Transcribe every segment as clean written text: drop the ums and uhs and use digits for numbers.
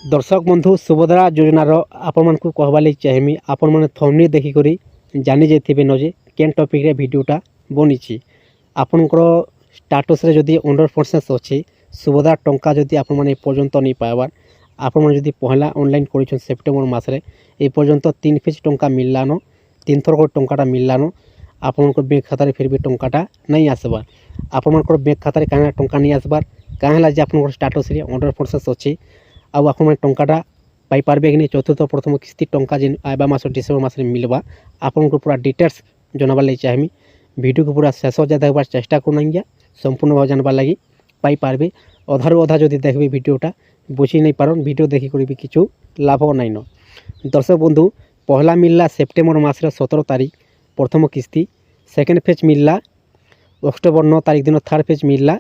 दर्शक बंधु सुभद्रा योजनार आपण कहवा लगी चाहमी आपण मैंने थंबनेल देखिक जानी जाइए न जे केन टॉपिक रे वीडियोटा बनी आपणकर स्टाटस रे जदि अंडर प्रोसेस अच्छी सुभद्रा टंका जदि आपण मैंने पर्यंत नहीं पाइबार आपण मैंने जदि पहला ऑनलाइन कर सेप्टेम्बर मसरे ए पर्यंत 3 फेज टंका मिललान 3 थर टंकाटा मिललान आपण बैंक खाता फिर भी टंकाटा नहीं आसबार आपण बैंक खाता कहीं टंका नहीं आसबार कहीं जे आप स्टाटस रे अंडर प्रोसेस अच्छी आउ आप टंकाटा पाइपारे कि नहीं चतुर्थ प्रथम किस्ती टंका जेन आवा मास डिसेम्बर मसरे मिलवा आपन को पूरा डिटेल्स जानवार लगी चाहमी वीडियो को पूरा शेष जाए देखबार चेष्टा करना संपूर्ण भाव जानवार लगी पाइपारे अधारू अधा जदि देखबे वीडियोटा बुझी नहीं पारन वीडियो देखिक भी किछु लाभ नाइन। दर्शक बंधु पहला मिलला सेप्टेम्बर मसर 17 तारीख प्रथम किस्ती सेकेंड फेज मिलला अक्टोबर 9 तारीख दिन थर्ड फेज मिलला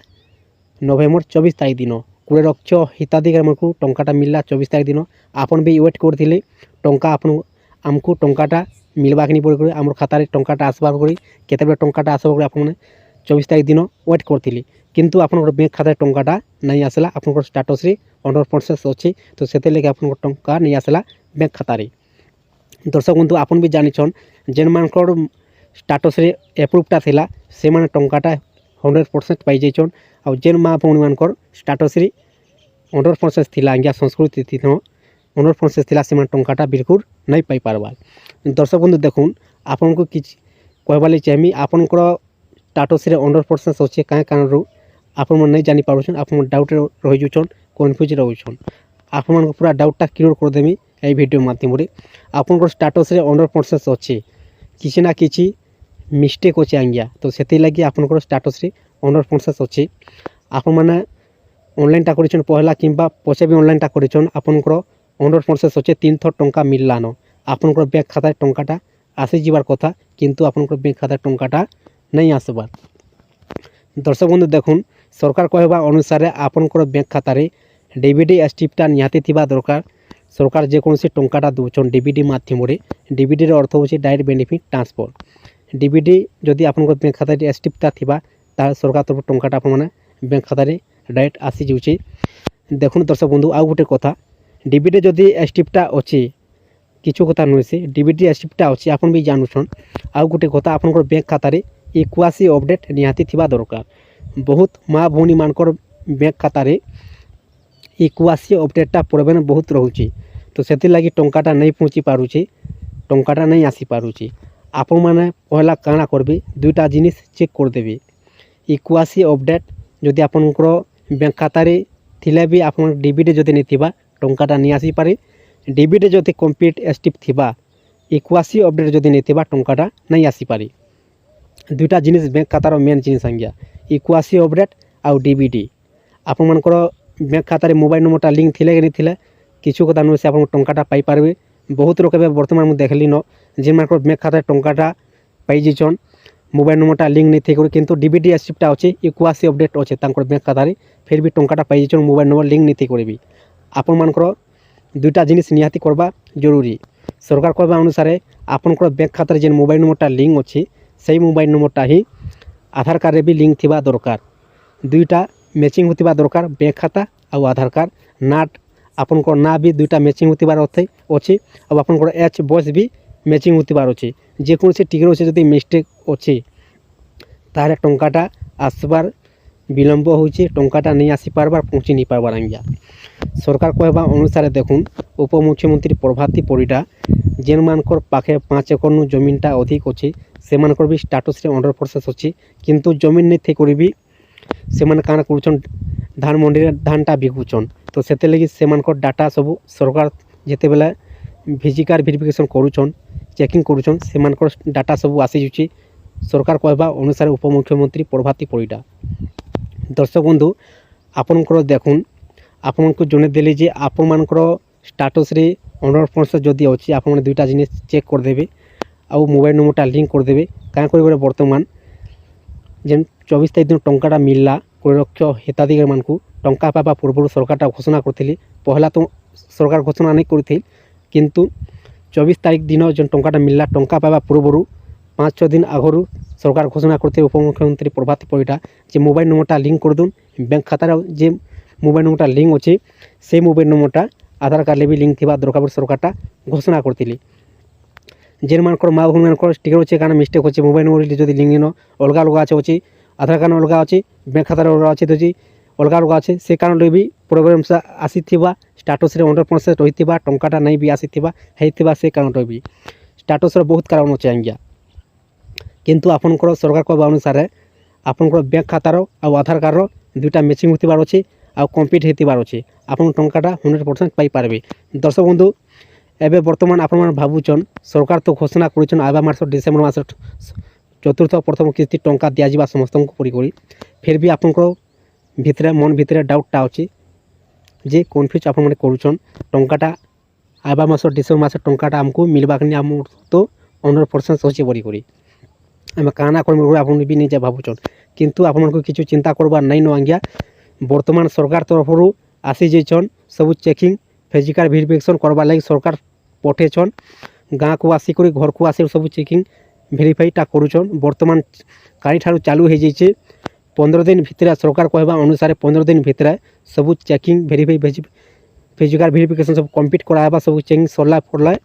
नवेम्बर 24 तारीख दिन 20 लक्ष हिताधिकारी को टंकाटा मिलला 24 तारीख दिन आपन भी वेट करते टंका आपन आमको टंकाटा मिलवा कि नहीं पड़े आम खातार टंकाटा आसवा करी केते टंकाटा आसवा कर आपने 24 तारीख दिन वेट करते किंतु आप बैंक खाता टंकाटा नहीं आसला आप स्टाटस रे अंडर प्रोसेस अच्छी तो से लगे आप टंका नहीं आसला बैंक खातार। दर्शक बंधु आपन भी जानिछन जेन मानकर स्टाटस रे एप्रूवटा थिला से माने टंकाटा 100% पाई जाइछन आ जेन माँ भौणी मानकर स्टाटस रे अंडर प्रोसेस थिला आज्ञा संस्कृति थी अंडर प्रोसेस थिला से टंकाटा बिल्कुल नहीं पाई पारबार। दर्शक बंधु देखुन आपन को कि कहवा चाहमी आपनकर स्टाटस रे अंडर प्रोसेस अच्छे कहीं कारण आप नहीं जानी पार्छन आप डाउट रही जाऊन कन्फ्यूज रोचन आपन पूरा डाउटा क्लियर करदेमी ये वीडियो माध्यम आपन स्टाटस रे अंडर प्रोसेस अच्छे किसी ना किसी मिस्टेक अच्छे आज्ञा तो से लगे आपन स्टाटस रे अंडर प्रोसेस अच्छे आपण मैंने ऑनलाइनटा कर पहला कि पचे भी ऑनलाइनटा कर आपनकर अंडर प्रोसेस अच्छे 3 थर टंका मिललान आपनकर बैंक खाता टंकाटा आसी जीवार कथा किंतु आपनकर बैंक खाता टंकाटा नहीं आसबार। दर्शक बंधु देखुन सरकार कहवा अनुसार आपनकर बैंक खातार डीबीडी एसटीपटा निहाती थिबा दरकार सरकार जेकोसी टंकाटा दौन डीबीडी माध्यम डीबीडी अर्थ हो डायरेक्ट बेनिफिट ट्रांसफर डीबीडी जदि आपनकर बैंक खातार एसटीपटा थिबा तार सरकार तरफ टंकाटा आपने बैंक खातार डायरेक्ट आसी जाऊँगी। देखुन दर्शक बंधु आउ गोटे कथा डीबीडी जदि एसटीपटा अच्छी किछु कथा नुहे से डीबीडी एसटीपटा अच्छी आपन भी जानूछन आउ गोटे कथा आपनकर बैंक खातार इक्वासी अपडेट निहाती थिबा दरकार बहुत माँ भौणी मानकर बैंक खातार इक्वासी अपडेटा प्रोब्लेम बहुत रोचे तो से लगी टंकाटा नहीं पहुँची पारुचे टंकाटा नहीं आसी पारुचे आपण मैंने पहला काଣା करबे दुईटा जिनिस चेक करदेवे इक्वासी अपडेट जदि आपनकर बैंक खातार थिले भी आप डीबीडी जदि नहीं थिबा टंकाटा नहीं आसी पारे डीबीडी जदि कम्प्लीट एसटीप थिबा इक्वासी अपडेट जदि नहीं थिबा टंकाटा नहीं आसी पारे दुईटा जिनिस बैंक खातार मेन जिनिस आज्ञा इक्वासी अपडेट आउ डीबीडी आपण मानकर बैंक खातार मोबाइल नंबरटा लिंक थिले कि नहीं थिले किछु कथा नुहे से आप टंकाटा पाई पारबे बहुत लोग बर्तमान मुझे देखली न जेन मानकर बैंक खाता टंकाटा पाई जाइछन मोबाइल नंबरटा लिंक नहीं थी किंतु डीबीडी एसटीपटा अच्छे इक्वासी अपडेट अच्छे बैंक खातार फिर भी टंकाटा पाई जाइछन मोबाइल नंबर लिंक नहीं थी भी आपण मानकर दुईटा जिनिस निहाती करबा जरूरी सरकार कहवा अनुसार आपनकर बैंक खातार जेन मोबाइल नंबरटा लिंक अच्छे से मोबाइल नंबरटा ही आधार कार्ड रे भी लिंक थिबा दरकार दुईटा मैचिंग होतिबा दरकार बैंक खाता और आधार कार्ड नाट आपनकर ना भी दुईटा मैचिंग होतिबार अच्छे और आपनकर एच बॉयस भी मैचिंग होतिबार अच्छे जेकोसी टिके अच्छे जदि मिस्टेक अच्छे तार टंकाटा आसबार विलम्ब होचे टंकाटा नहीं आसी पारबार पहुँची नहीं पारबार आज्ञा सरकार कहवा अनुसार देखुन उपमुख्यमंत्री प्रभाती परिडा जेन मानकर पाखे 5 एकड़ नु जमीनटा अधिक अच्छे से मानकर भी स्टाटस रे अंडर प्रोसेस अच्छे किंतु जमीन नहीं थी कर भी से माने काना करूछन धान मंडी रे धानटा बिकुछन तो से लगी से मानकर डाटा सब सरकार जेते बेला फिजिकल वेरिफिकेशन करूछन चेकिंग करूछन से मानकर डाटा सब आसी जुची सरकार कहवा अनुसार उपमुख्यमंत्री प्रभाती परिडा। दर्शक बंधु आपनकर देखुन आपन को जने देली जे आपन मानकर स्टाटस रे अंडर प्रोसेस जदि अच्छी आप दुईटा जिनिस चेक करदेवे आउ मोबाइल नंबरटा लिंक करदेवे क्या कर बर्तमान जेन 24 तारीख दिन टंकाटा मिलला 20 लक्ष हिताधिकारी मानकु टंका पावा पूर्व सरकारटा घोषणा करथिले पहला तो सरकार घोषणा नहीं करथिल किंतु 24 तारीख दिन जो टंकाटा मिलला टंका पावा पूर्व 5-6 दिन आगरू सरकार घोषणा करते उपमुख्यमंत्री प्रभाती परिडा जे मोबाइल नंबरटा लिंक कर दून बैंक खातार जे मोबाइल नंबरटा लिंक अच्छे से मोबाइल नंबरटा आधार कार्ड भी लिंक थिबा दरकार बोली सरकारटा घोषणा करथिले। जेनमानकर माँ भूमि मानकर टिके अच्छे क्या मिस्टेक अच्छे मोबाइल नंबर जो लिंक इन अलग अलग अच्छे आधार कार्ड अलग अच्छे बैंक खाता अलग अच्छे तो अलग अलग अच्छे से कारण भी प्रोब्लेम आसी स्टाटस 100% रही टंकाटा नहीं भी आसी से कारण भी स्टाटस बहुत कारण अच्छे आज्ञा किंतु आपनकर सरकार कहवा अनुसार आपनकर बैंक खातार आधार कार्ड दुईटा मैचिंग होतिबार अच्छे आ कम्प्लीट होतिबार अच्छे आपन टंकाटा 100% पाई पारबे। दर्शक बंधु एबे बर्तमान आपण भावुचन सरकार तो घोषणा कर आवा मास डिसेम्बर मास चतुर्थ प्रथम किस्ती टंका दिया समस्त पड़ी फिर भी आपण भितर मन भितर डाउटा अच्छे जे कन्फ्यूज आपण करुचन टंकाटा आवा मास डिसेम्बर मास टंकाटा आमको मिलवा आम तो 100% अच्छे पड़ी आम काना कर आप भी नहीं भावुचन किंतु आपण किसी चिंता करवार नहीं न आज्ञा बर्तमान सरकार तरफ आसी जाइछन सब चेकिंग फिजिकल वेरिफिकेशन करवार लगी सरकार पठेछन गाँ को आसिक घर को आसिक सब चेकिंग भेरीफाईटा करुछन बर्तमान काली ठारू चालू हो जाइए 15 दिन भितर सरकार कहवा अनुसार 15 दिन भितर सब चेकिंग भेरीफाई फिजिकल वेरिफिकेशन सब कम्प्लीट करावा सब चेकिंग सरला पड़े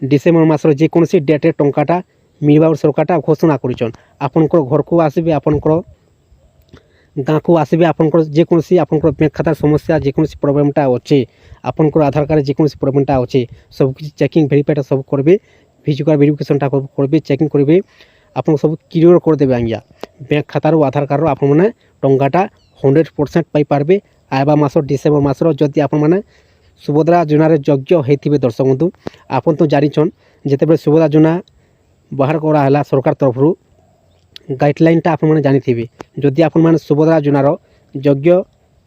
डिसेम्बर मासर जेकोसी डेट्रे टंकाटा मिलवा सरकारटा घोषणा करुछन आपनकर घर को आसबे आपनकर गाँ को आसबे आपनकर जेकोसी आपनकर बैंक खातार समस्या जेकोसी प्रॉब्लमटा अच्छे आपनकर आधार कार्ड जेकोसी प्रॉब्लमटा अच्छे सब किसी चेकिंग भेरीफाईटा सब करबे फिजिकल वेरिफिकेशनटा करबे चेकिंग करबे आपन सब क्लियर कर देबे आज्ञा बैंक खातार आधार कार्ड आपण माने टंकाटा 100% पाई पारबे आवा मास डिसेम्बर मासर जदि आपण माने सुभद्रा योजनार योग्य होइथिबे। दर्शक बंधु आपन तो जानिछन जेतेबे सुभद्रा योजना बाहर करा हला सरकार तरफ गाइडलाइनटा आपण माने जानिथिबे जदि आपण माने सुभद्रा योजनार योग्य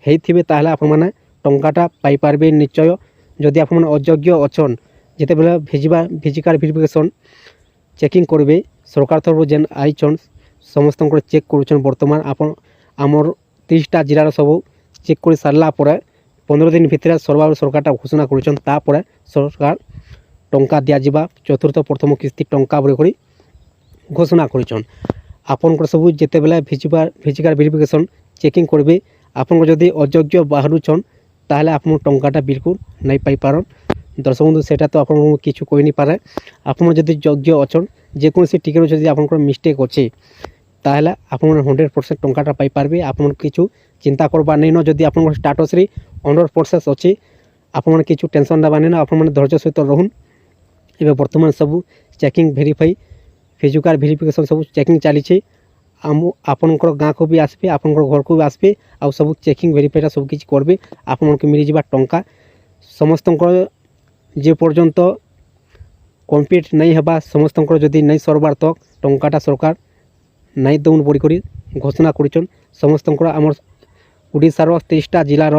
होइथिबे ताहले आपण माने टंकाटा पाई पारबे निश्चय जदि आपण माने अयोग्य अछन जेतेबेले फिजिकल वेरिफिकेशन चेकिंग करबे सरकार तरफ जेन आईछन समस्त चेक करुछन बर्तमान आपन आमर 30टा जिलार सब चेक कर सारा 15 दिन भितर सरकार सरकारटा घोषणा करुछन तापर सरकार टंका दिया चतुर्थ प्रथम किस्ती टंका बोली घोषणा करुछन आपनकर सब जेतेबेले फिजिकल वेरिफिकेशन चेकिंग करबे आपन जदि अयोग्य बाहरुछन ताहले आपन टंकाटा बिल्कुल नहीं पाई पारन। दर्शक बंधु सेटा तो आपन किछु कहि नहीं पारे आपन जदि योग्य अछन जेकोसी टिकेट जदि आपनकर मिस्टेक अच्छे ताहले आपन 100% टंकाटा पाई पारबे आपन किछु चिंता करबा नहीं न जदि आपन स्टाटस रे 100% अच्छे आपन किछु टेंशन दबा नहीं न आपन धैर्य सहित रहून एबे वर्तमान सब चेकिंग भेरीफाई फिजिकल वेरिफिकेशन सब चेकिंग चली आपनकर गाँ को भी आसबे आपनकर घर को भी आसबे आ सब चेकिंग भेरीफाईटा सब किछि करबे आपन मिल जाबा टंका समस्त जे पर्यंत कम्प्लीट नहीं हेबा समस्त जदि नहीं सरबार तक टंकाटा सरकार नहीं दौन बोली घोषणा करुछन समस्त आम ओडिशार 23टा जिलार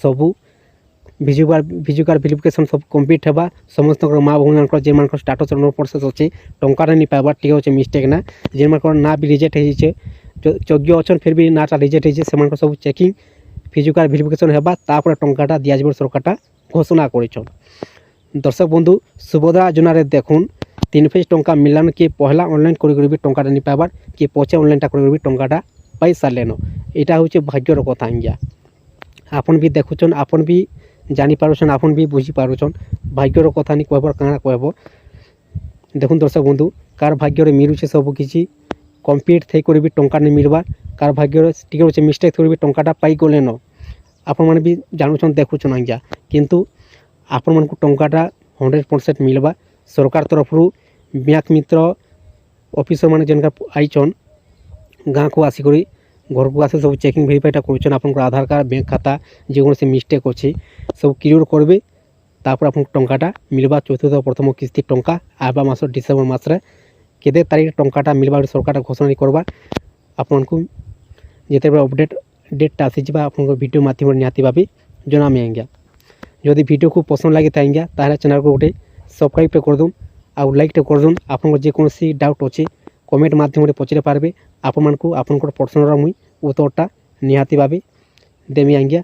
सबू फिजिकल वेरिफिकेशन सब कम्प्लीट हेबा समस्त माँ भूमि जेन स्टाटस 100% अच्छे टंका नहीं पाइबा ठीक अच्छे मिस्टेक ना जेन ना भी रिजेक्ट होइछे योग्य अच्छन फिर भी नाटा रिजेक्ट होइछे से सब चेकिंग फिजिकल वेरिफिकेशन हेबा तापर टंकाटा दिया जिवो सरकारटा घोषणा करिछन। दर्शक बंधु सुभद्रा योजनार देखुन 3 फेज टंका मिलान किए पहला ऑनलाइन कर भी टंकाटा नहीं पाइबार किए पचे ऑनलाइनटा कर भी टंकाटा पाई सारेन यहाँ हूँ भाग्यर कथा आज्ञा आपन भी देखुन आपन भी जानीपारुछन आपन भी बुझीपारुछन भाग्यर कथा नहीं कहबार काଣା कहब देखुन दर्शक बंधु कार भाग्य मिलूचे सबकि कम्प्लीट थी भी टंका नहीं मिलबार कार भाग्य टे मिस्टेक थी भी टंकाटा पाई गले न आपण मैंने भी जानून देखुन आज्ञा किंतु आपण मन को टंकाटा 100% मिलवा सरकार तरफ बैंक मित्र ऑफिसर मैंने जेनका आईचन गाँ को आसिक घर को आसे सब चेकिंग भेरीफाईटा कर आधार कार्ड बैंक खाता जो मिस्टेक अच्छे सब क्लियर करबे तापर आप टंकाटा मिलवा चतुर्थ प्रथम किस्ती टंका आवा मास डिसेम्बर मासरे केते तारीख टंकाटा मिलवा सरकार घोषणा करवा आपन को जिते अपडेट डेटा आसी आप वीडियो माध्यम निहाती भाव जनामी आज्ञा जदि वीडियो को पसंद लगे था आज्ञा ताहले चैनल को गोटे सब्सक्राइब कर दून आउ लाइक कर दून आप जेकोसी डाउट अच्छे कमेंट माध्यम पचारे पारबे आपण को प्रश्नर मुई उत्तरटा निहाती भाव देमी आज्ञा।